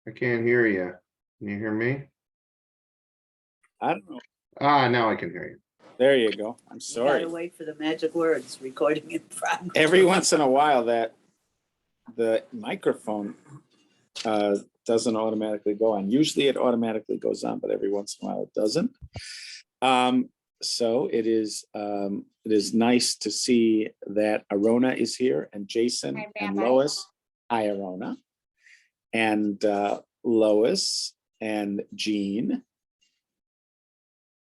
I can't hear you. Can you hear me? I don't know. Now I can hear you. There you go. I'm You sorry. gotta wait for the magic words, recording in progress. Every once in a while that the microphone doesn't automatically go on. Usually it automatically goes on, but every once in a while it doesn't. So it is nice to see that Arona is here and Jason and Lois. Hi, Arona. And Lois and Jean.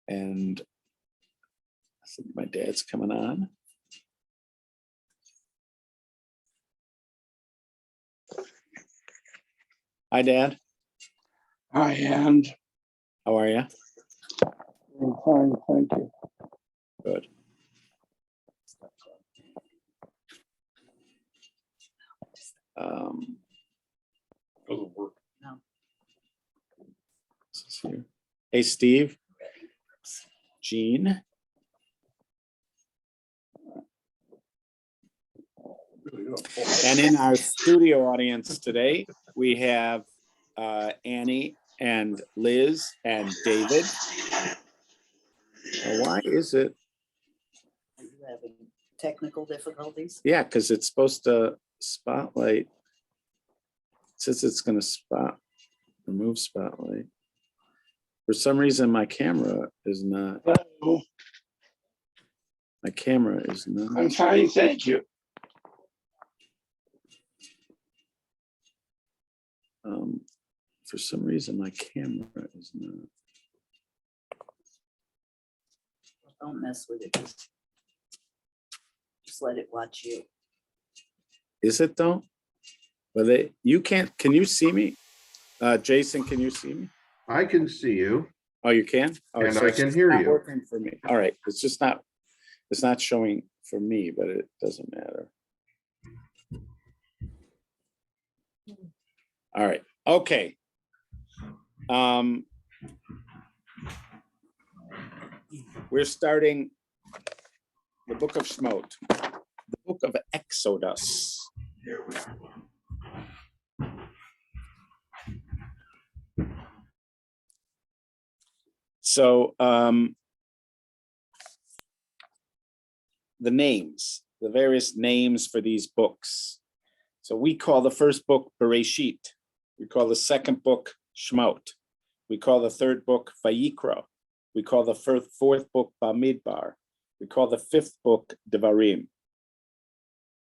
And I think my dad's coming on. Hi, Dad. Hi, and How are you? I'm fine, thank you. Good. Doesn't work. This is here. Hey, Steve. Jean. And in our studio audience today, we have Annie and Liz and David. Now, why is it? Are you having technical difficulties? Yeah, because it's supposed to spotlight. It says it's going to remove spotlight. For some reason, my camera is not. Hello. My camera is not. I'm fine, thank you. For some reason, my camera is not. Don't mess with it. Just let it watch you. Is it though? But you can't. Can you see me? Jason, can you see me? I can see you. Oh, you can? Oh, And so I it's can just hear not you. working for me. All right. It's not showing for me, but it doesn't matter. All right. Okay. We're starting the book of Shemot, the book of Exodus. So the names, the various names for these books. So we call the first book Bereshit. We call the second book Shemot. We call the third book Vayikra. We call the fourth book Bamidbar. We call the fifth book Devarim.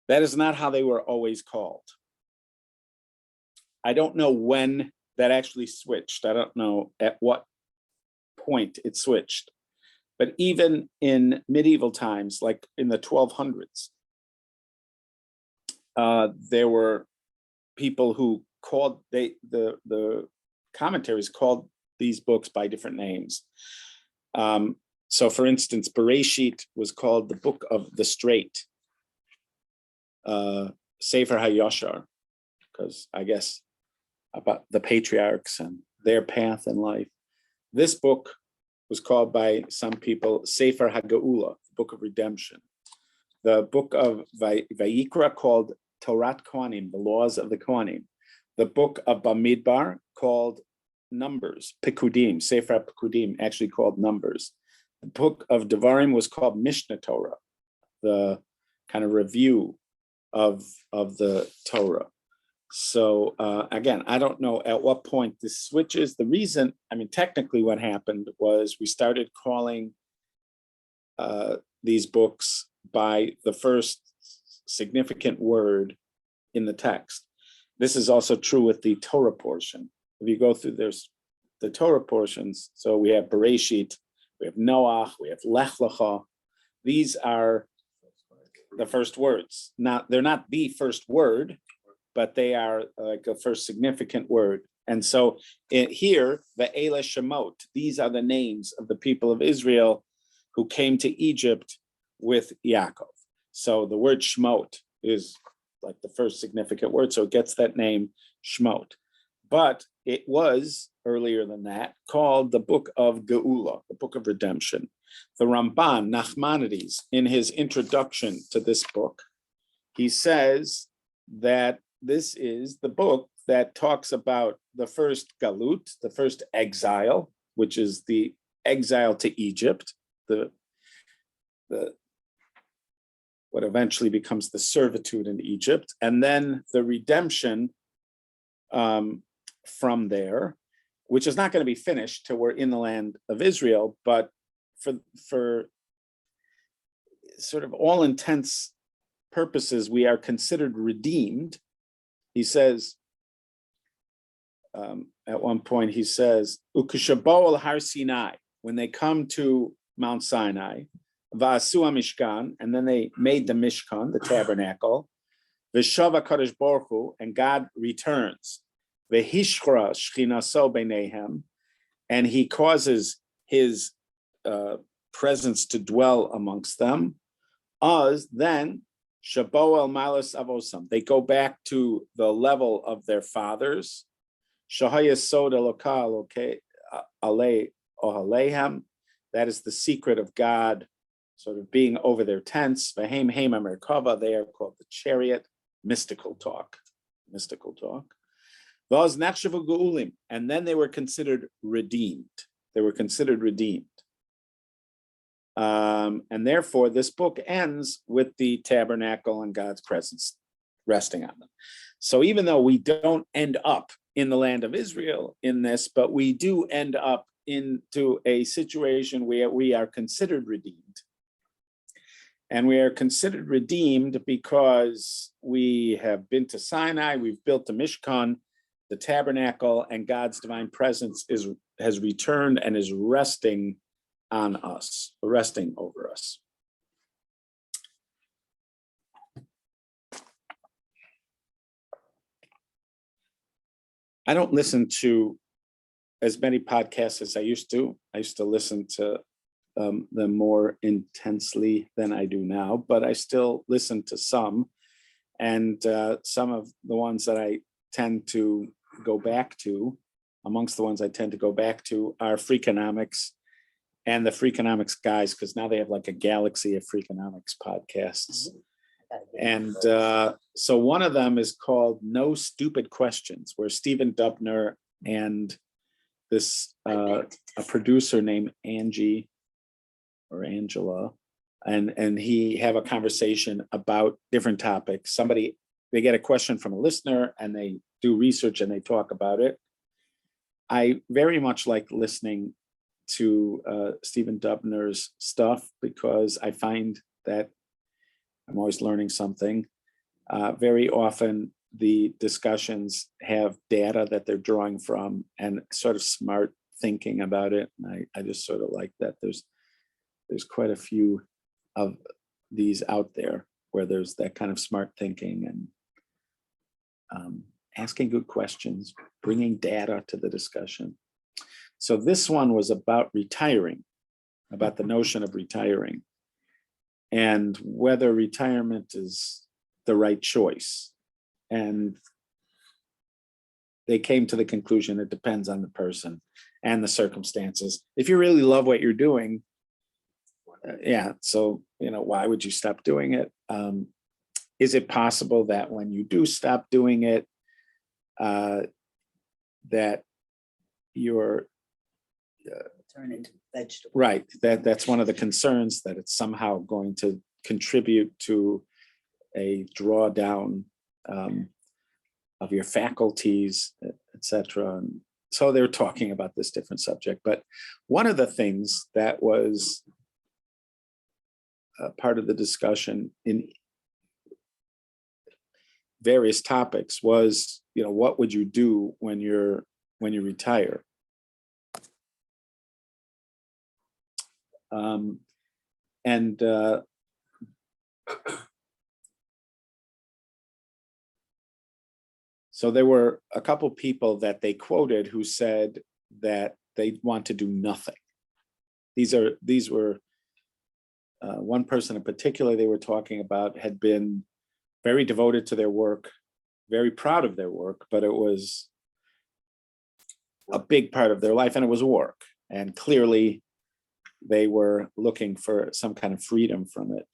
That is not how they were always called. I don't know when that actually switched. I don't know at what point it switched. But even in medieval times, like in the 1200s, there were people who called, the commentaries called these books by different names. So for instance, Bereshit was called the book of the straight, Sefer HaYashar, because I guess about the patriarchs and their path in life. This book was called by some people Sefer HaGeula, the book of redemption. The book of Vayikra called Torah Kohanim, the laws of the Kohanim. The book of Bamidbar called Numbers, Pekudim, Sefer Pekudim, actually called Numbers. The book of Devarim was called Mishnah Torah, the kind of review of the Torah. So again, I don't know at what point this switches. The reason, I mean, technically what happened was we started calling these books by the first significant word in the text. This is also true with the Torah portion. If you go through, there's the Torah portions. So we have Bereshit, we have Noach, we have Lech Lecha. These are the first words. They're not the first word, but they are like a first significant word. And so here, the Eile Shemot, these are the names of the people of Israel who came to Egypt with Yaakov. So the word Shemot is like the first significant word, so it gets that name Shemot. But it was, earlier than that, called the book of Geula, the book of redemption. The Ramban, Nachmanides, in his introduction to this book, he says that this is the book that talks about the first galut, the first exile, which is the exile to Egypt, the what eventually becomes the servitude in Egypt, and then the redemption from there, which is not going to be finished till we're in the land of Israel, but for sort of all intents purposes, we are considered redeemed. He says, at one point, he says, Ukeshabo al Har Sinai, when they come to Mount Sinai, Va'asu Mishkan, and then they made the Mishkan, the tabernacle, V'shava Kadosh Baruch Hu, and God returns, V'hishra Shchinaso Beinehem, and he causes his presence to dwell amongst them. Then Shabo el Malas Avosam, they go back to the level of their fathers. Shahayasod Elokah Alei Ohalehem, that is the secret of God sort of being over their tents. Vahem Hema Merkava, they are called the chariot, mystical talk. Vaz Nachshavu Geulim, and then they were considered redeemed. And therefore, this book ends with the tabernacle and God's presence resting on them. So even though we don't end up in the land of Israel in this, but we do end up into a situation where we are considered redeemed. And we are considered redeemed because we have been to Sinai, we've built the Mishkan, the tabernacle, and God's divine presence has returned and is resting on us, resting over us. I don't listen to as many podcasts as I used to. I used to listen to them more intensely than I do now, but I still listen to some. And some of the ones that I tend to go back to, amongst the ones I tend to go back to, are Freakonomics and the Freakonomics guys, because now they have like a galaxy of Freakonomics podcasts. And so one of them is called No Stupid Questions, where Stephen Dubner and this a producer named Angie or Angela, and he have a conversation about different topics. They get a question from a listener and they do research and they talk about it. I very much like listening to Stephen Dubner's stuff because I find that I'm always learning something. Very often the discussions have data that they're drawing from and sort of smart thinking about it. And I just sort of like that. There's quite a few of these out there where there's that kind of smart thinking and asking good questions, bringing data to the discussion. So this one was about retiring, about the notion of retiring and whether retirement is the right choice. And they came to the conclusion it depends on the person and the circumstances. If you really love what you're doing, so, why would you stop doing it? Is it possible that when you do stop doing it, that you're Turn into vegetable. right? That's one of the concerns, that it's somehow going to contribute to a drawdown of your faculties, etc. And so they're talking about this different subject. But one of the things that was part of the discussion in various topics was, what would you do when you retire? So there were a couple people that they quoted who said that they want to do nothing. These were one person in particular they were talking about had been very devoted to their work, very proud of their work, but it was a big part of their life and it was work. And clearly they were looking for some kind of freedom from it.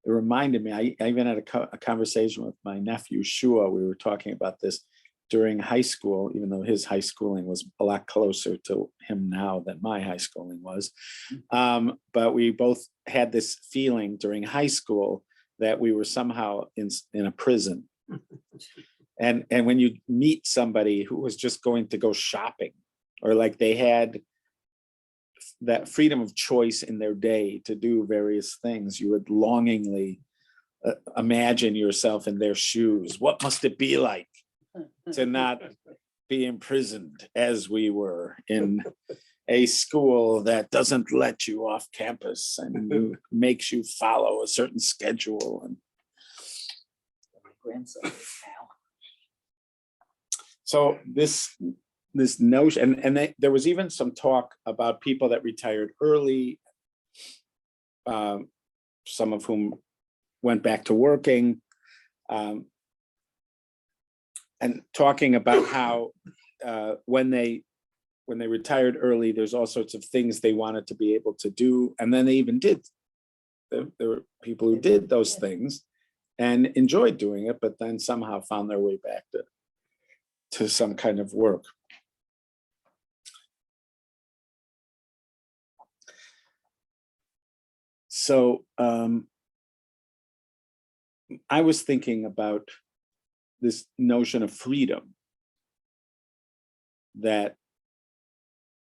It reminded me, I even had a conversation with my nephew, Shua. We were talking about this. during high school, even though his high schooling was a lot closer to him now than my high schooling was. But we both had this feeling during high school that we were somehow in a prison. And when you meet somebody who was just going to go shopping, or like they had that freedom of choice in their day to do various things, you would longingly imagine yourself in their shoes. What must it be like to not be imprisoned as we were in a school that doesn't let you off campus and makes you follow a certain schedule? And My grandson is now. so this notion, and there was even some talk about people that retired early, some of whom went back to working, and talking about how when they retired early, there's all sorts of things they wanted to be able to do, and then they even did. There were people who did those things and enjoyed doing it, but then somehow found their way back to some kind of work. So I was thinking about this notion of freedom that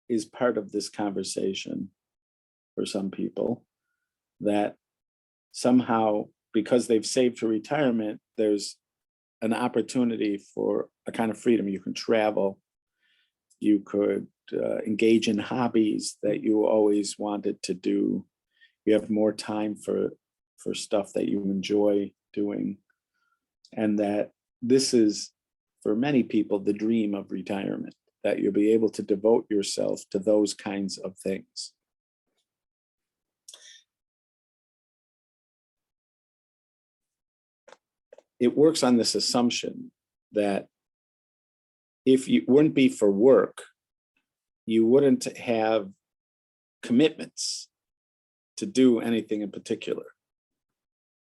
is part of this conversation for some people, that somehow, because they've saved for retirement, there's an opportunity for a kind of freedom. You can travel, you could engage in hobbies that you always wanted to do. You have more time for stuff that you enjoy doing. And that this is, for many people, the dream of retirement, that you'll be able to devote yourself to those kinds of things. It works on this assumption that if it wouldn't be for work, you wouldn't have commitments to do anything in particular.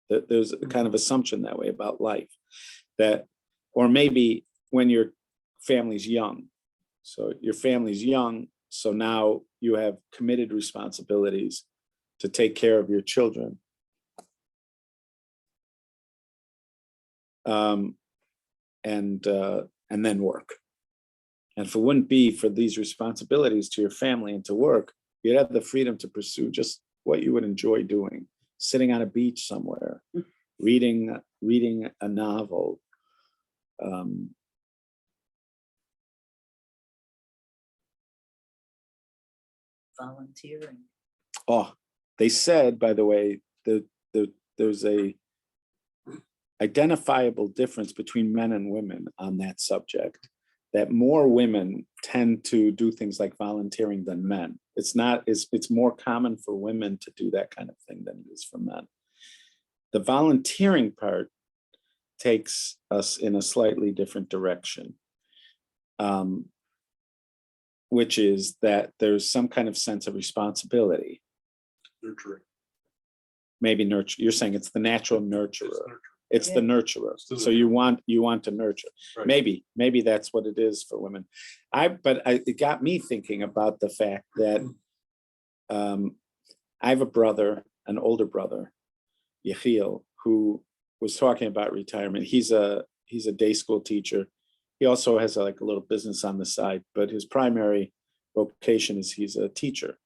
That there's a kind of assumption that way about life, that, or maybe when your family's young. So your family's young, so now you have committed responsibilities to take care of your children. And then work. And if it wouldn't be for these responsibilities to your family and to work, you'd have the freedom to pursue just what you would enjoy doing, sitting on a beach somewhere, reading a novel. Volunteering. Oh, they said, by the way, there's a identifiable difference between men and women on that subject, that more women tend to do things like volunteering than men. It's more common for women to do that kind of thing than it is for men. The volunteering part takes us in a slightly different direction, which is that there's some kind of sense of responsibility. Nurturing. Maybe nurture. You're saying it's the natural nurturer. It's Yeah. the nurturer. So you want to nurture. Right. Maybe that's what it is for women. It got me thinking about the fact that I have a brother, an older brother, Yechiel, who was talking about retirement. He's a day school teacher. He also has a little business on the side, but his primary vocation is he's a teacher.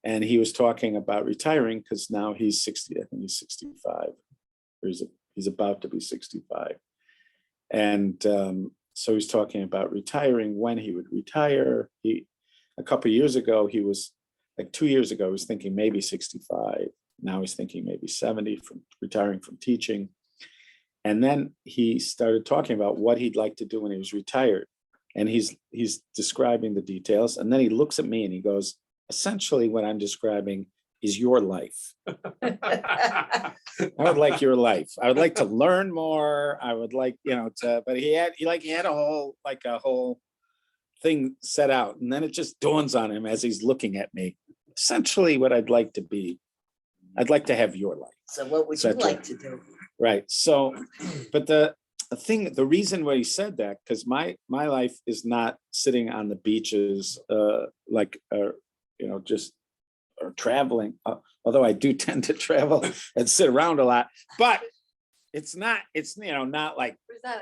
And he was talking about retiring because now he's 60. I think he's 65. Or he's about to be 65. And so he's talking about retiring, when he would retire. A couple of years ago, he was 2 years ago, he was thinking maybe 65. Now he's thinking maybe 70 from retiring from teaching. And then he started talking about what he'd like to do when he was retired. And he's describing the details. And then he looks at me and he goes, essentially what I'm describing is your life. I would like your life. I would like to learn more. I would like, but he had a whole thing set out. And then it just dawns on him as he's looking at me, essentially what I'd like to be. I'd like to have your life. So what would you like to do? Right. So, but the reason why he said that, because my life is not sitting on the beaches, just or traveling, although I do tend to travel and sit around a lot, but it's not not like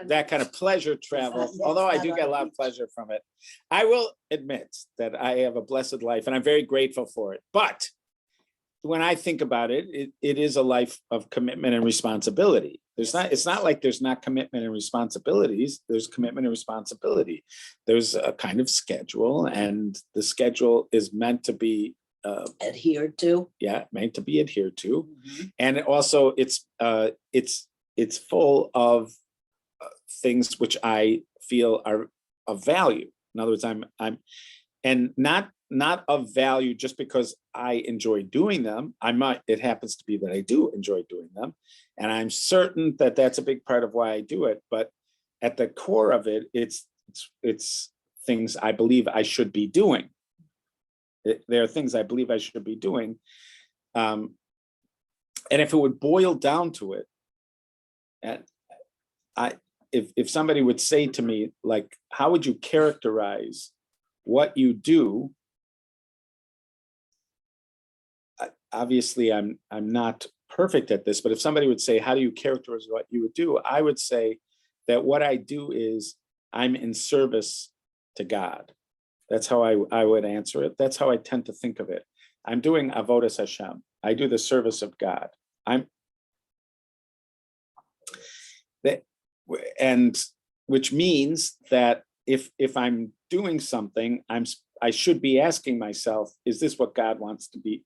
that kind of pleasure travel, yes, although I not do on get a the lot of beach. pleasure from it. I will admit that I have a blessed life and I'm very grateful for it. But when I think about it, it is a life of commitment and responsibility. It's not like there's not commitment and responsibilities. There's commitment and responsibility. There's a kind of schedule, and the schedule is meant to be Adhered to. meant to be adhered to. Mhm. And also it's full of things which I feel are of value. In other words, I'm and not of value just because I enjoy doing them. It happens to be that I do enjoy doing them, and I'm certain that that's a big part of why I do it. But at the core of it, it's things I believe I should be doing. There are things I believe I should be doing. And if it would boil down to it, and if somebody would say to me, like, how would you characterize what you do? Obviously, I'm not perfect at this, but if somebody would say, how do you characterize what you would do? I would say that what I do is I'm in service to God. That's how I would answer it. That's how I tend to think of it. I'm doing avodas Hashem. I do the service of God. Which means that if I'm doing something, I should be asking myself, is this what God wants to be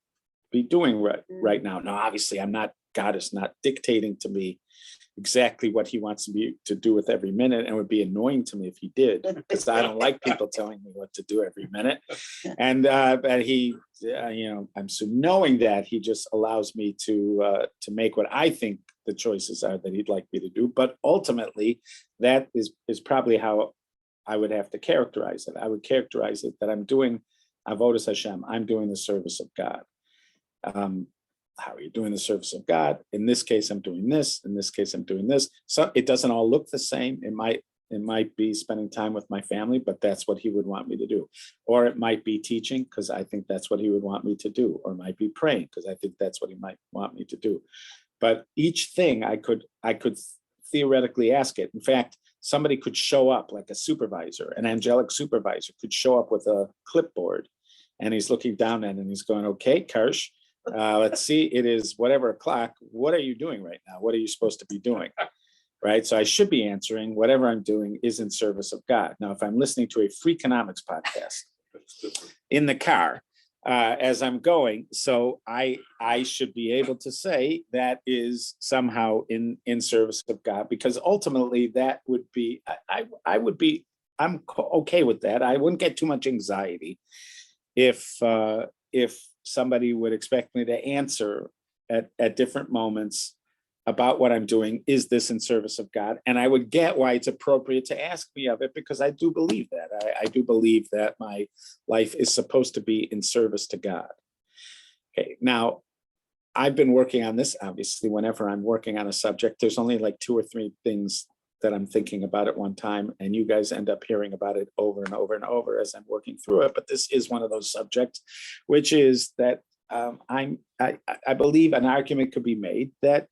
doing right now? Now, obviously, God is not dictating to me exactly what he wants me to do with every minute, and it would be annoying to me if he did, because I don't like people telling me what to do every minute. And but he, I'm so knowing that he just allows me to make what I think the choices are that he'd like me to do. But ultimately, that is probably how I would have to characterize it. I would characterize it that I'm doing avodas Hashem. I'm doing the service of God. How are you doing the service of God? In this case, I'm doing this. In this case, I'm doing this. So it doesn't all look the same. It might be spending time with my family, but that's what he would want me to do. Or it might be teaching, because I think that's what he would want me to do. Or it might be praying, because I think that's what he might want me to do. But each thing I could theoretically ask it. In fact, somebody could show up, like a supervisor, an angelic supervisor could show up with a clipboard, and he's looking down at it and he's going, okay, Karsh, let's see, it is whatever o'clock. What are you doing right now? What are you supposed to be doing? Right. So I should be answering whatever I'm doing is in service of God. Now, if I'm listening to a Freakonomics podcast in the car as I'm going, so I should be able to say that is somehow in service of God, because ultimately that would be, I'm okay with that. I wouldn't get too much anxiety if somebody would expect me to answer at different moments about what I'm doing, is this in service of God? And I would get why it's appropriate to ask me of it, because I do believe that. I do believe that my life is supposed to be in service to God. Okay, now I've been working on this. Obviously, whenever I'm working on a subject, there's only like 2 or 3 things that I'm thinking about at one time, and you guys end up hearing about it over and over and over as I'm working through it. But this is one of those subjects, which is that I believe an argument could be made that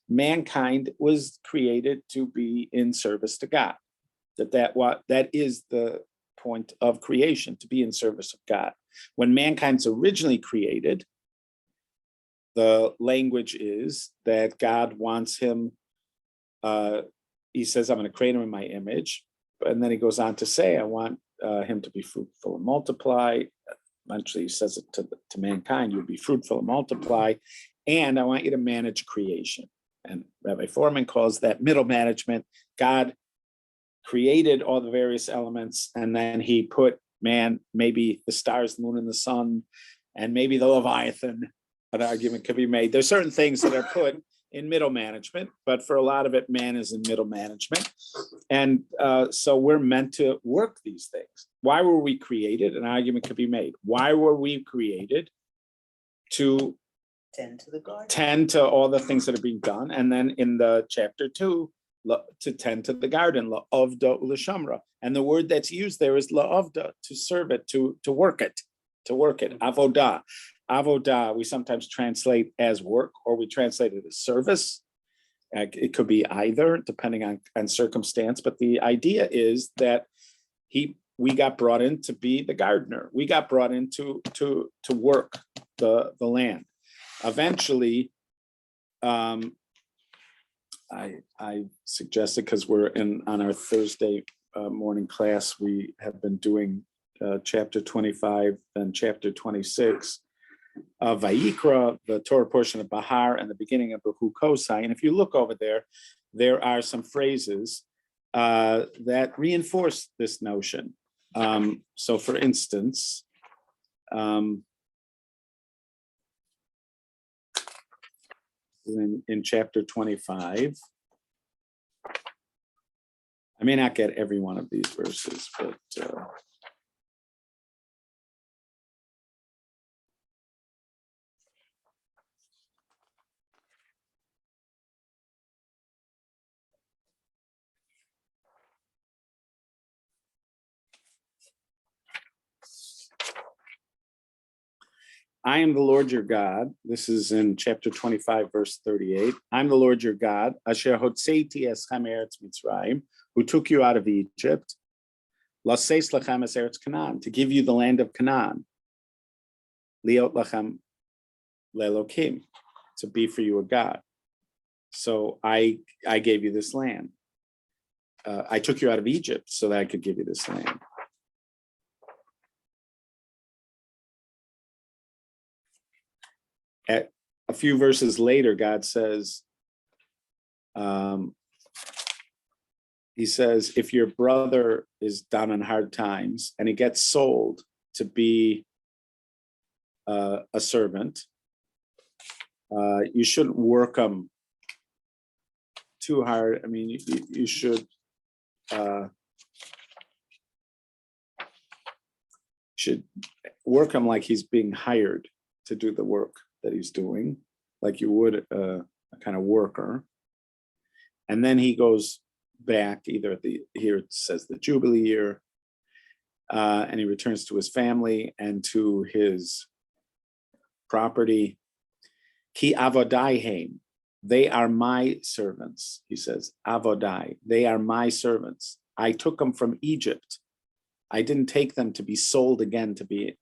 mankind was created to be in service to God. That is the point of creation, to be in service of God. When mankind's originally created, the language is that God wants him. He says, I'm going to create him in my image. And then he goes on to say, I want him to be fruitful and multiply. Eventually he says it to mankind, you'll be fruitful and multiply. And I want you to manage creation. And Rabbi Foreman calls that middle management. God created all the various elements, and then he put man, maybe the stars, the moon, and the sun, and maybe the Leviathan. An argument could be made. There's certain things that are put in middle management, but for a lot of it, man is in middle management. And so we're meant to work these things. Why were we created? An argument could be made. Why were we created? To Tend to the garden. tend to all the things that are being done. And then in the chapter 2, to tend to the garden, la'ovda u'lashamra. And the word that's used there is la'ovda, to serve it, to work it, avodah. Avodah, we sometimes translate as work, or we translate it as service. It could be either, depending on circumstance, but the idea is that we got brought in to be the gardener. We got brought in to work the land. Eventually, I suggested, because we're on our Thursday morning class, we have been doing chapter 25 and chapter 26 of Vayikra, the Torah portion of Bahar, and the beginning of the Hukosai. And if you look over there, there are some phrases that reinforce this notion. So for instance, in chapter 25, I may not get every one of these verses, but I am the Lord your God. This is in chapter 25, verse 38. I'm the Lord your God, Asher Hotzeiti Eschem Eretz Mitzrayim, who took you out of Egypt, Laseis Lachem Es Eretz Canaan, to give you the land of Canaan, Liot Lachem Lelokim, to be for you a God. So I gave you this land. I took you out of Egypt so that I could give you this land. At a few verses later, God says, he says, if your brother is down in hard times and he gets sold to be a servant, you shouldn't work him too hard. I mean, you should work him like he's being hired to do the work that he's doing, like you would a kind of worker. And then he goes back, either here it says the Jubilee year, and he returns to his family and to his property. Ki avodai heim, they are my servants, he says, avodai, they are my servants. I took them from Egypt. I didn't take them to be sold again to be,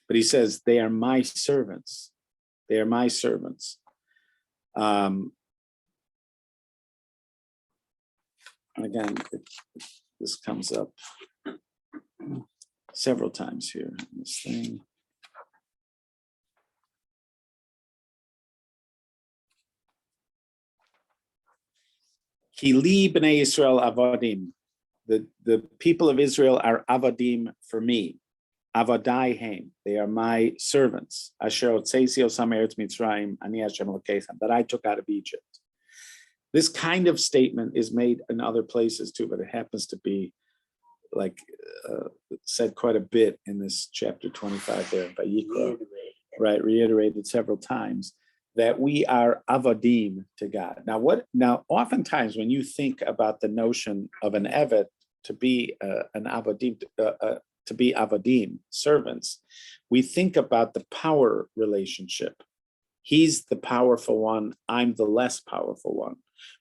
but he says, they are my servants. They are my servants. Again, this comes up several times here in this thing. Hili b'nei Yisrael avodim. The people of Israel are avodim for me. Avadai heim, they are my servants. Asher otzeisi osam eretz Mitzrayim, ani Hashem Elokeichem, that I took out of Egypt. This kind of statement is made in other places too, but it happens to be like said quite a bit in this chapter 25 there by Yikra, right? Reiterated several times that we are avodim to God. Now, oftentimes when you think about the notion of an eved to be an avodim, to be avodim, servants, we think about the power relationship. He's the powerful one, I'm the less powerful one.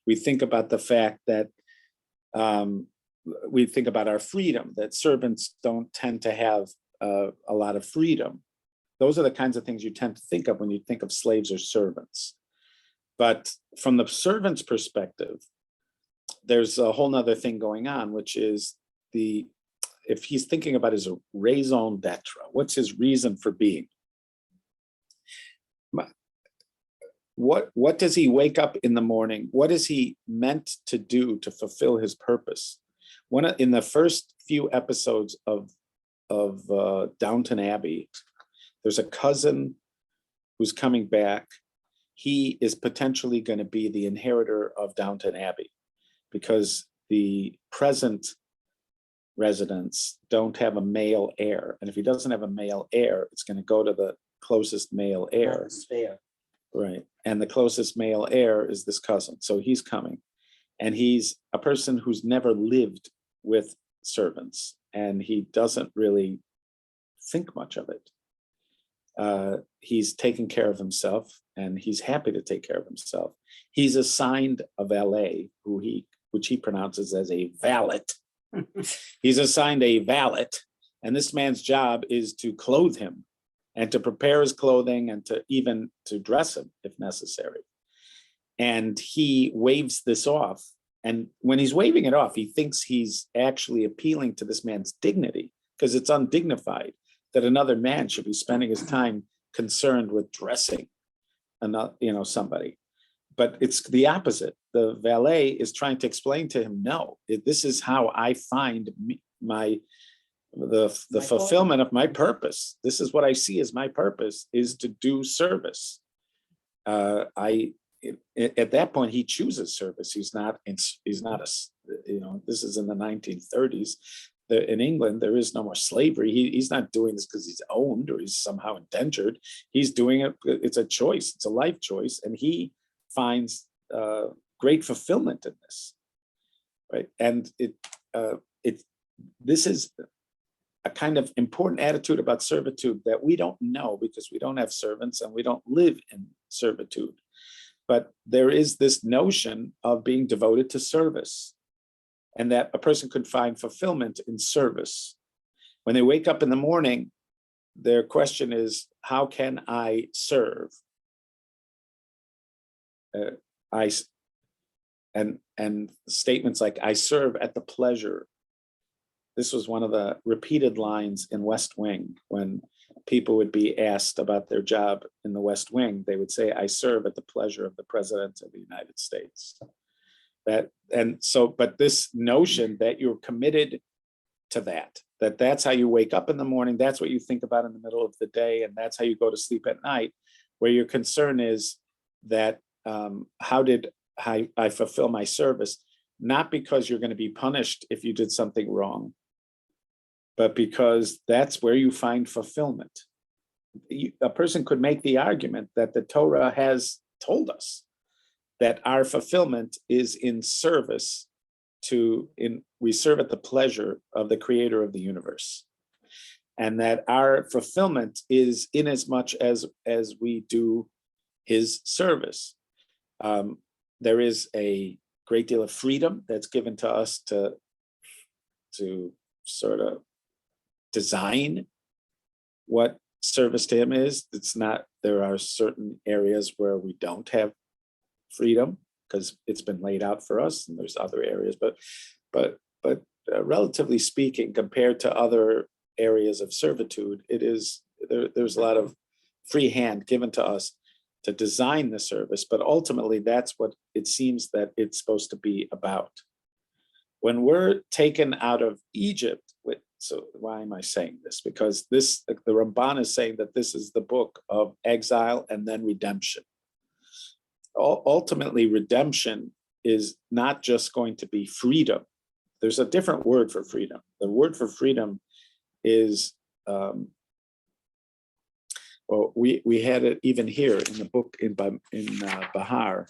We think about the fact that we think about our freedom, that servants don't tend to have a lot of freedom. Those are the kinds of things you tend to think of when you think of slaves or servants. But from the servant's perspective, there's a whole nother thing going on, which is if he's thinking about his raison d'etre, what's his reason for being? What does he wake up in the morning? What is he meant to do to fulfill his purpose? In the first few episodes of Downton Abbey, there's a cousin who's coming back. He is potentially going to be the inheritor of Downton Abbey because the present residents don't have a male heir. And if he doesn't have a male heir, it's going to go to the closest male heir. That's fair. Right. And the closest male heir is this cousin. So he's coming. And he's a person who's never lived with servants, and he doesn't really think much of it. He's taking care of himself, and he's happy to take care of himself. He's assigned a valet which he pronounces as a valet. He's assigned a valet, and this man's job is to clothe him and to prepare his clothing and to even to dress him if necessary. And he waves this off. And when he's waving it off, he thinks he's actually appealing to this man's dignity, because it's undignified that another man should be spending his time concerned with dressing somebody. But it's the opposite. The valet is trying to explain to him, no, this is how I find the fulfillment of my purpose. This is what I see as my purpose, is to do service. At that point, he chooses service. He's not this is in the 1930s. In England, there is no more slavery. He's not doing this because he's owned or he's somehow indentured. He's doing it. It's a choice. It's a life choice. And he finds great fulfillment in this, right? And this is a kind of important attitude about servitude that we don't know because we don't have servants and we don't live in servitude. But there is this notion of being devoted to service, and that a person could find fulfillment in service. When they wake up in the morning, their question is, how can I serve? And statements like, I serve at the pleasure. This was one of the repeated lines in West Wing. When people would be asked about their job in the West Wing, they would say, I serve at the pleasure of the President of the United States. But this notion that you're committed to that's how you wake up in the morning, that's what you think about in the middle of the day, and that's how you go to sleep at night, where your concern is that how did I fulfill my service, not because you're going to be punished if you did something wrong, but because that's where you find fulfillment. A person could make the argument that the Torah has told us that our fulfillment is in service we serve at the pleasure of the creator of the universe. And that our fulfillment is in as much as we do his service. There is a great deal of freedom that's given to us to sort of design what service to him is. There are certain areas where we don't have freedom because it's been laid out for us, and there's other areas, but relatively speaking, compared to other areas of servitude, there's a lot of free hand given to us to design the service, but ultimately that's what it seems that it's supposed to be about. When we're taken out of Egypt, so why am I saying this? Because the Ramban is saying that this is the book of exile and then redemption. Ultimately, redemption is not just going to be freedom. There's a different word for freedom. The word for freedom is, we had it even here in the book in Bahar,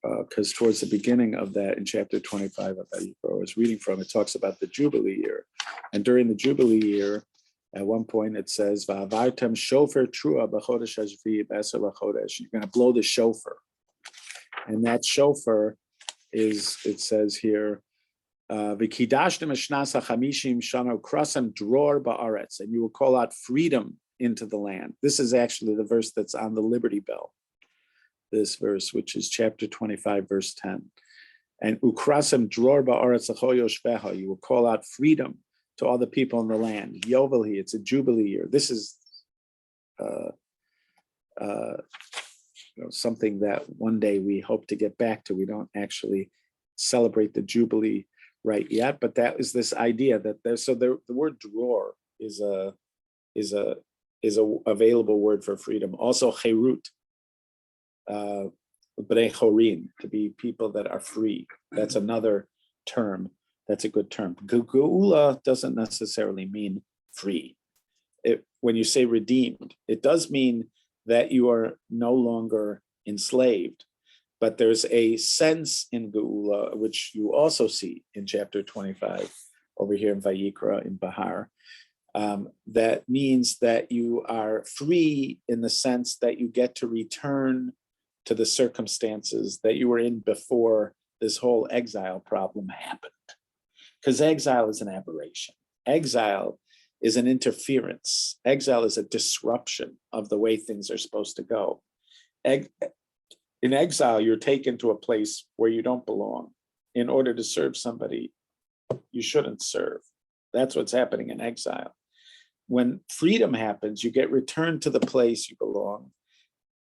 because towards the beginning of that, in chapter 25 of Vayikra, I was reading from, it talks about the Jubilee year. And during the Jubilee year, at one point it says, Va'avartem shofar trua b'chodesh hashvi'i b'asar l'chodesh. You're going to blow the shofar. And that shofar is, it says here, V'kidashtem eshnasa chamishim shana krasam dror ba'aretz. And you will call out freedom into the land. This is actually the verse that's on the Liberty Bell. This verse, which is chapter 25, verse 10. And ukrasem dror ba'aretz l'cho yoshveha. You will call out freedom to all the people in the land. Yovelhi, it's a Jubilee year. This is something that one day we hope to get back to. We don't actually celebrate the Jubilee right yet, but that is this idea that the word dror is a available word for freedom. Also cherut, b'nei chorin, to be people that are free. That's another term. That's a good term. Geula doesn't necessarily mean free. When you say redeemed, it does mean that you are no longer enslaved, But there's a sense in Geula, which you also see in chapter 25 over here in Vayikra in Bahar, that means that you are free in the sense that you get to return to the circumstances that you were in before this whole exile problem happened. Because exile is an aberration. Exile is an interference. Exile is a disruption of the way things are supposed to go. In exile, you're taken to a place where you don't belong in order to serve somebody you shouldn't serve. That's what's happening in exile. When freedom happens, you get returned to the place you belong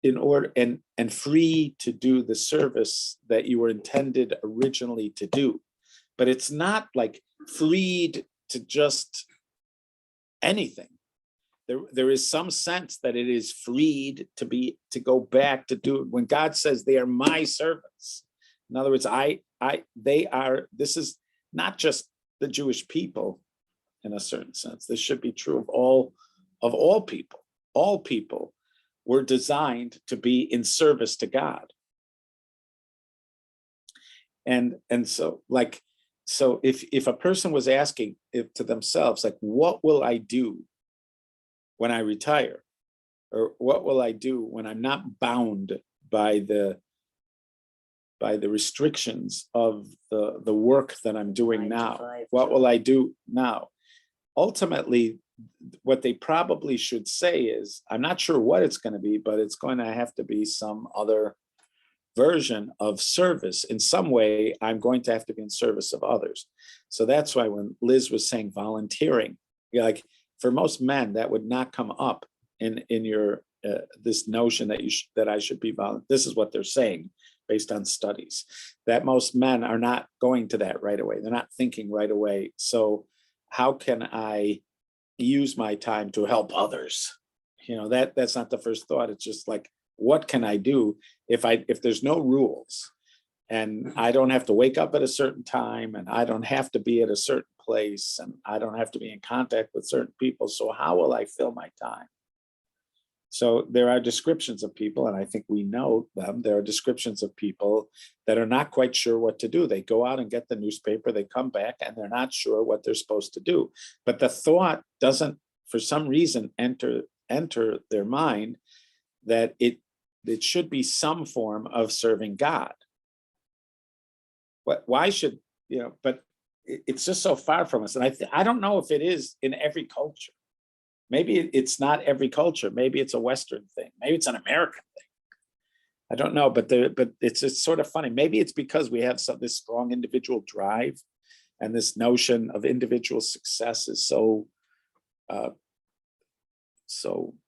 in order and free to do the service that you were intended originally to do. But it's not like freed to just anything. There is some sense that it is freed to go back to do it. When God says they are my servants, in other words, this is not just the Jewish people in a certain sense. This should be true of all people. All people were designed to be in service to God. And so if a person was asking to themselves, like, what will I do when I retire? Or what will I do when I'm not bound by the restrictions of the work that I'm doing now? What will I do now? Ultimately, what they probably should say is, I'm not sure what it's going to be, but it's going to have to be some other version of service. In some way, I'm going to have to be in service of others. So that's why when Liz was saying volunteering, like for most men, that would not come up in your this notion that I should be volunteering. This is what they're saying based on studies, that most men are not going to that right away. They're not thinking right away. So how can I use my time to help others? That's not the first thought. It's just like, what can I do if there's no rules and I don't have to wake up at a certain time and I don't have to be at a certain place and I don't have to be in contact with certain people. So how will I fill my time? So there are descriptions of people, and I think we know them. There are descriptions of people that are not quite sure what to do. They go out and get the newspaper, they come back, and they're not sure what they're supposed to do. But the thought doesn't, for some reason, enter their mind that it should be some form of serving God. Why should, but it's just so far from us. And I don't know if it is in every culture. Maybe it's not every culture. Maybe it's a Western thing. Maybe it's an American thing. I don't know, but it's sort of funny. Maybe it's because we have this strong individual drive, and this notion of individual success is so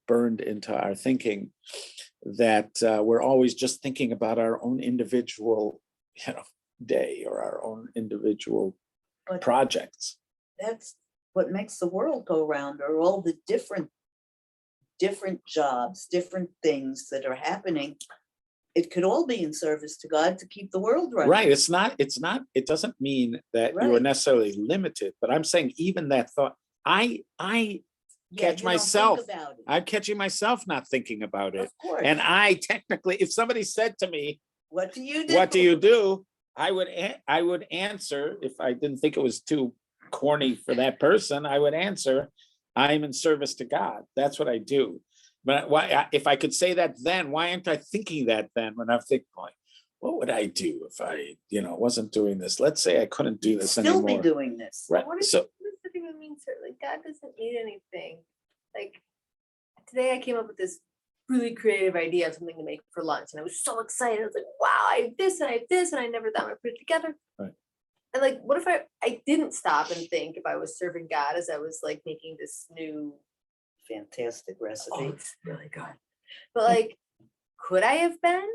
burned into our thinking that we're always just thinking about our own individual, day or our own individual projects. That's what makes the world go round, are all the different jobs, different things that are happening. It could all be in service to God to keep the world running. Right. It doesn't mean that you are Right. necessarily limited, but I'm saying even that thought, I Yeah, catch you don't myself. think about it. I'm catching myself not thinking about it. Of course. And I technically, if somebody said to me, What do you do? what do you do? I would answer, if I didn't think it was too corny for that person, I would answer, I'm in service to God. That's what I do. But if I could say that then, why aren't I thinking that then when I'm thinking, what would I do if I, wasn't doing this? Let's say I couldn't do this Still anymore. be doing this. Right. What does So that even mean, sir? Like, God doesn't need anything. Like, today I came up with this really creative idea of something to make for lunch, and I was so excited. I was like, wow, I have this and I have this, and I never thought I'd put it together. Right. And like, what if I didn't stop and think if I was serving God as I was like making this new, Fantastic recipe. oh, it's really good. But like, could I have been?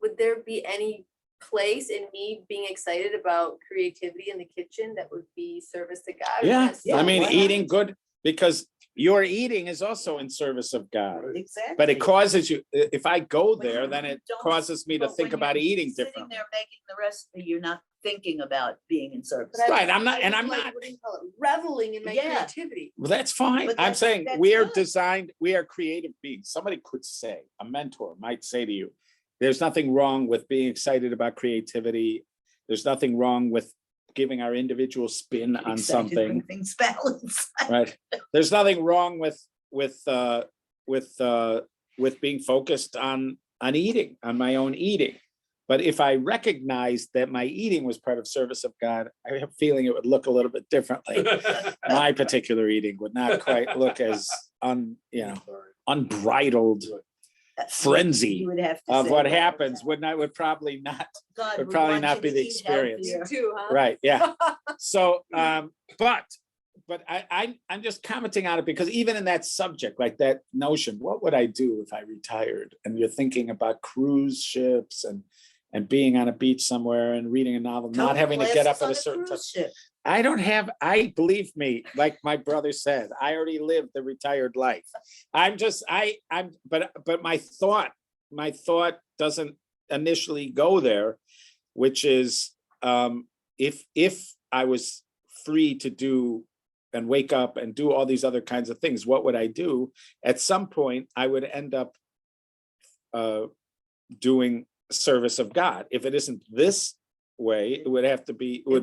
Would there be any place in me being excited about creativity in the kitchen that would be service to God? yeah, Yeah, I mean, why not? eating good, because your eating is also in service of God. Exactly. But it causes you, if I go When there, you then it don't- causes me to but think when about you're eating sitting differently. there making the recipe, you're not thinking about being in service. But Right, I'm not- I and was I'm like, not- what do you call it? Reveling in my Yeah. creativity. Well, that's fine. But I'm that's- saying that's we are good. designed, we are creative beings. Somebody could say, a mentor might say to you, There's nothing wrong with being excited about creativity. There's nothing wrong with giving our individual spin on Excited something, when things balance. right? There's nothing wrong with being focused on eating, on my own eating. But if I recognized that my eating was part of service of God, I have a feeling it would look a little bit differently. My particular eating would not quite look as unbridled frenzy You would have to of say what that. happens would probably not, God would would probably want not you be to the eat experience. healthier. too, huh? right, yeah. So but I'm just commenting on it because even in that subject, like that notion, what would I do if I retired? And you're thinking about cruise ships and being on a beach somewhere and reading a novel, not Total having to get up classes at on a certain time. cruise ship. I believe me, like my brother said, I already lived the retired life. But my thought doesn't initially go there, which is if I was free to do and wake up and do all these other kinds of things, what would I do? At some point, I would end up doing service of God. If it isn't this way, it would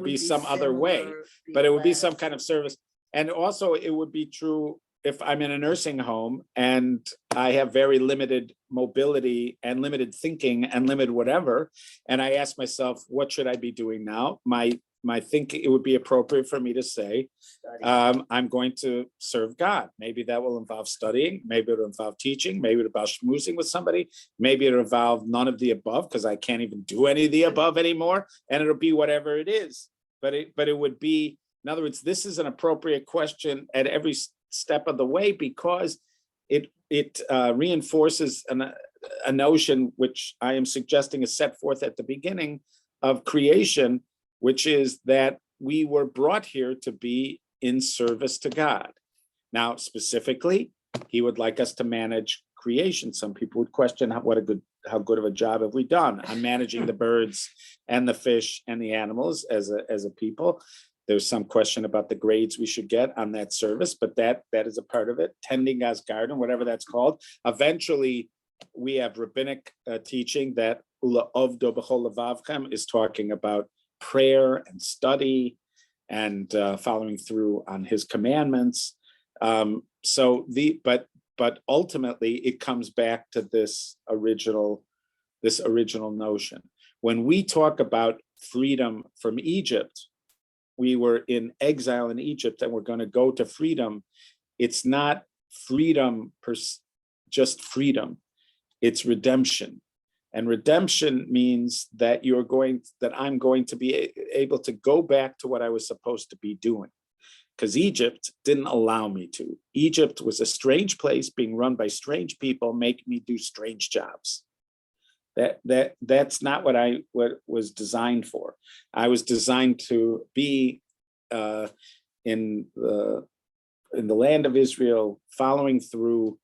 be some other way, similar, but it would be less. some kind of service. And also it would be true if I'm in a nursing home and I have very limited mobility and limited thinking and limited whatever. And I ask myself, what should I be doing now? My thinking, it would be appropriate for me to say, Study. I'm going to serve God. Maybe that will involve studying. Maybe it'll involve teaching. Maybe it'll involve schmoozing with somebody. Maybe it'll involve none of the above because I can't even do any of the above anymore. And it'll be whatever it is. But it would be, in other words, this is an appropriate question at every step of the way because it reinforces a notion which I am suggesting is set forth at the beginning of creation, which is that we were brought here to be in service to God. Now, specifically, he would like us to manage creation. Some people would question how good of a job have we done on managing the birds and the fish and the animals as a people. There's some question about the grades we should get on that service, but that is a part of it. Tending God's garden, whatever that's called. Eventually, we have rabbinic teaching that Ula'ovdo b'chol levavchem is talking about prayer and study and following through on his commandments. But ultimately it comes back to this original notion. When we talk about freedom from Egypt, we were in exile in Egypt and we're going to go to freedom. It's not freedom, just freedom. It's redemption. And redemption means that I'm going to be able to go back to what I was supposed to be doing. Because Egypt didn't allow me to. Egypt was a strange place being run by strange people, making me do strange jobs. That's not what I was designed for. I was designed to be in the land of Israel, following through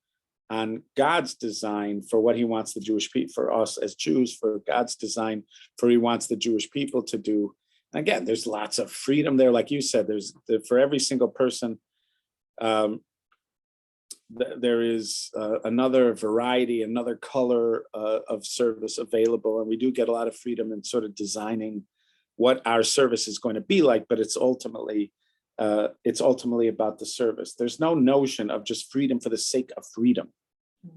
on God's design for what he wants the Jewish people, for us as Jews, for God's design for he wants the Jewish people to do. And again, there's lots of freedom there. Like you said, for every single person, there is another variety, another color of service available. And we do get a lot of freedom in sort of designing what our service is going to be like, but it's ultimately about the service. There's no notion of just freedom for the sake of freedom.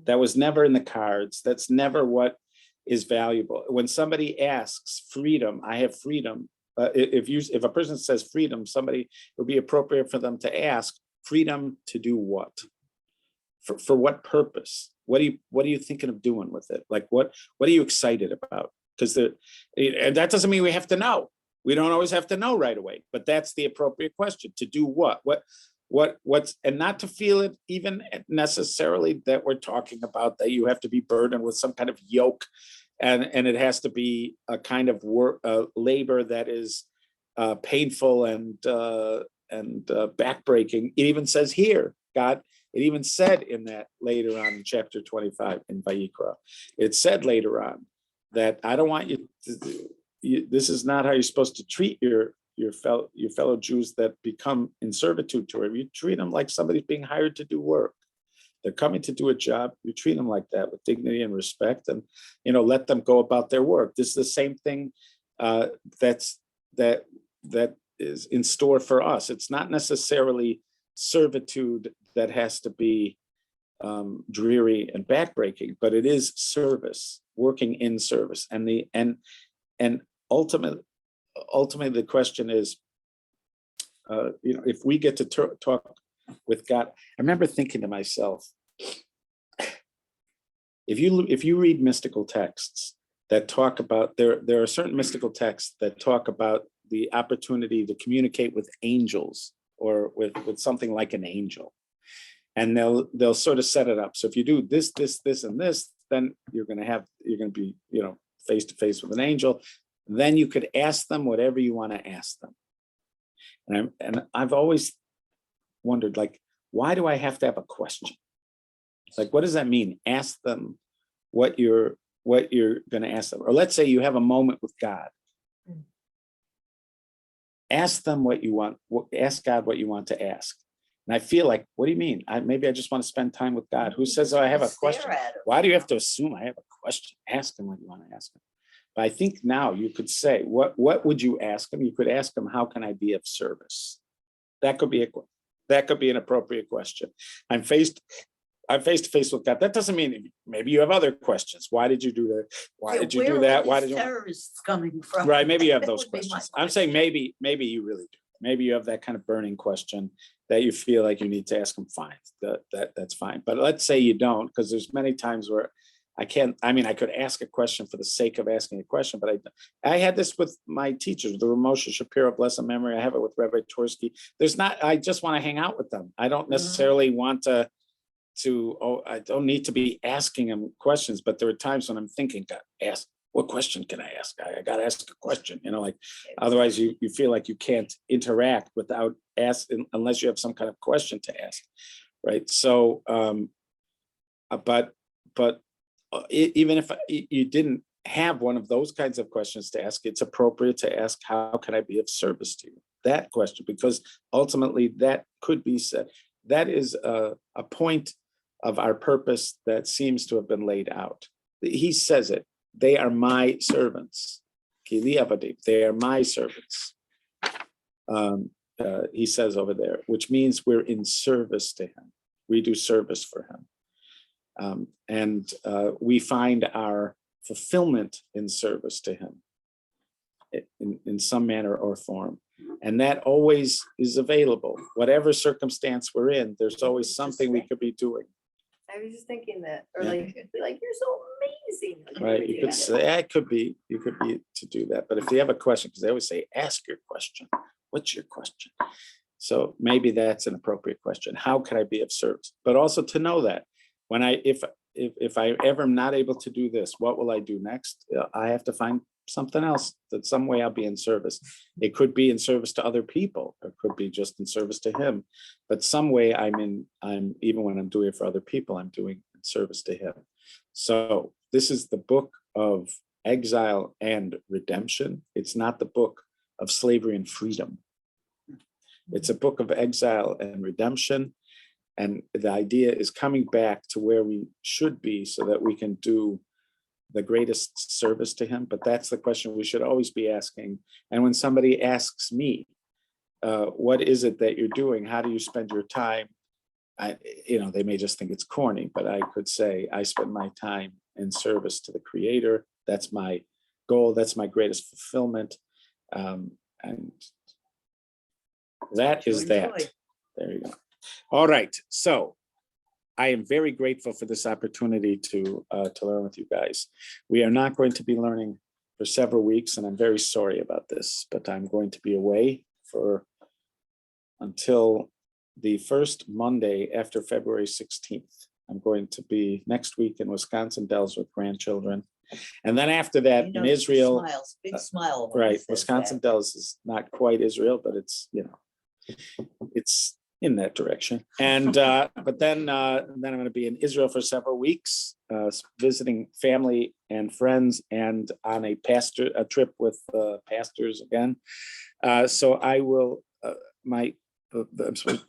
That was never in the cards. That's never what is valuable. When somebody asks freedom, I have freedom. If a person says freedom, it would be appropriate for them to ask freedom to do what? For what purpose? What are you thinking of doing with it? Like what are you excited about? Because and that doesn't mean we have to know. We don't always have to know right away, but that's the appropriate question. To do what? What's, and not to feel it even necessarily that we're talking about that you have to be burdened with some kind of yoke, and it has to be a kind of work, labor that is painful and backbreaking. It even says here, God. It even said in that later on in chapter 25 in Vayikra. It said later on that I don't want you to. This is not how you're supposed to treat your fellow Jews that become in servitude to him. You treat them like somebody's being hired to do work. They're coming to do a job. You treat them like that with dignity and respect, and let them go about their work. This is the same thing that is in store for us. It's not necessarily servitude that has to be dreary and backbreaking, but it is service, working in service. And ultimately the question is, if we get to talk with God. I remember thinking to myself, if you read mystical texts that talk about, there are certain mystical texts that talk about the opportunity to communicate with angels or with something like an angel. And they'll sort of set it up. So if you do this, and this, then you're going to be, face to face with an angel. Then you could ask them whatever you want to ask them. And I've always wondered, like, why do I have to have a question? Like, what does that mean? Ask them what you're going to ask them. Or let's say you have a moment with God. Ask them what you want. Ask God what you want to ask. And I feel like, what do you mean? Maybe I just want to spend time with God. Who says, I have a question? Why do you have to assume I have a question? Ask him what you want to ask him. But I think now you could say, what would you ask him? You could ask him, how can I be of service? That could be an appropriate question. I'm face to face with God. That doesn't mean maybe you have other questions. Why did you do that? Why did you do that? Why did you? Terrorists coming from? Right. Maybe you have That those would be my questions. I'm saying maybe you really do. Maybe you have that kind of burning question that you feel like you need to ask him. Fine. That's fine. But let's say you don't, because there's many times where I could ask a question for the sake of asking a question, but I had this with my teachers, the Ramosha Shapiro, blessed memory. I have it with Rabbi Torsky. I just want to hang out with them. I don't necessarily want to I don't need to be asking them questions, but there are times when I'm thinking, God, ask, what question can I ask? I got to ask a question, otherwise you feel like you can't interact without asking, unless you have some kind of question to ask. Right. So, but even if you didn't have one of those kinds of questions to ask, it's appropriate to ask, how can I be of service to you? That question, because ultimately that could be said. That is a point of our purpose that seems to have been laid out. He says it, they are my servants. They are my servants. He says over there, which means we're in service to him. We do service for him. And we find our fulfillment in service to him in some manner or form. And that always is available. Whatever circumstance we're in, there's always something we could be doing. I was just thinking that earlier, you'd be like, you're so amazing. Like, Right. You could say, you could be to do that. But if you have a question, because they always say, ask your question. What's your question? So maybe that's an appropriate question. How can I be of service? But also to know that if I ever am not able to do this, what will I do next? I have to find something else, that some way I'll be in service. It could be in service to other people, or it could be just in service to him. But some way I'm even when I'm doing it for other people, I'm doing in service to him. So this is the book of exile and redemption. It's not the book of slavery and freedom. It's a book of exile and redemption. And the idea is coming back to where we should be so that we can do the greatest service to him. But that's the question we should always be asking. And when somebody asks me, what is it that you're doing? How do you spend your time? They may just think it's corny, but I could say I spend my time in service to the Creator. That's my goal. That's my greatest fulfillment. And that is that. There you go. All right. So I am very grateful for this opportunity to learn with you guys. We are not going to be learning for several weeks, and I'm very sorry about this, but I'm going to be away until the first Monday after February 16th. I'm going to be next week in Wisconsin Dells with grandchildren. And then after that in Israel, Big smile. right. Wisconsin Dells is not quite Israel, but it's, it's in that direction. And but then I'm going to be in Israel for several weeks, visiting family and friends, and on a trip with pastors again. So I will I'm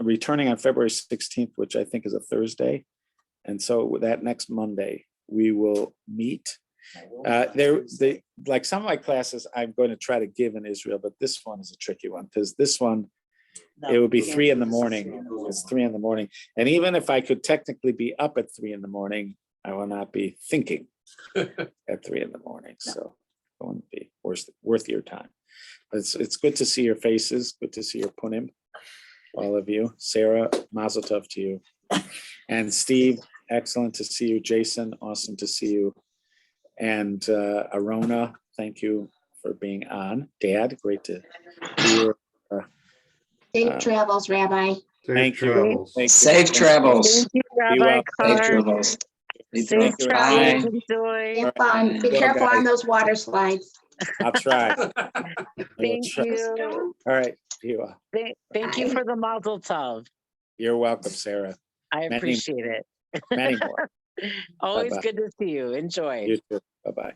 returning on February 16th, which I think is a Thursday. And so that next Monday, we will meet. Like some of my classes, I'm going to try to give in Israel, but this one is a tricky one because this one, it would be 3 in the morning. It's 3 in the morning. And even if I could technically be up at 3 in the morning, I will not be thinking at 3 in the morning. So it wouldn't be worth your time. It's good to see your faces. Good to see your punim, all of you. Sarah, mazel tov to you. And Steve, excellent to see you. Jason, awesome to see you. And Arona, thank you for being on. Dad, great to hear. Safe travels, Rabbi. Thank you. travels. Thank you. Safe travels. Thank you, Be Rabbi well. Safe Clark. travels. Safe Thank you. travels. Bye. Enjoy. Have fun. Be Go, careful guys. on those water slides. I'll try. Thank you. All right. Be well. Thank you for the mazel tov. You're welcome, Sarah. I Many- appreciate it. Many more. Always Bye-bye. good to see you. Enjoy. You too. Bye-bye.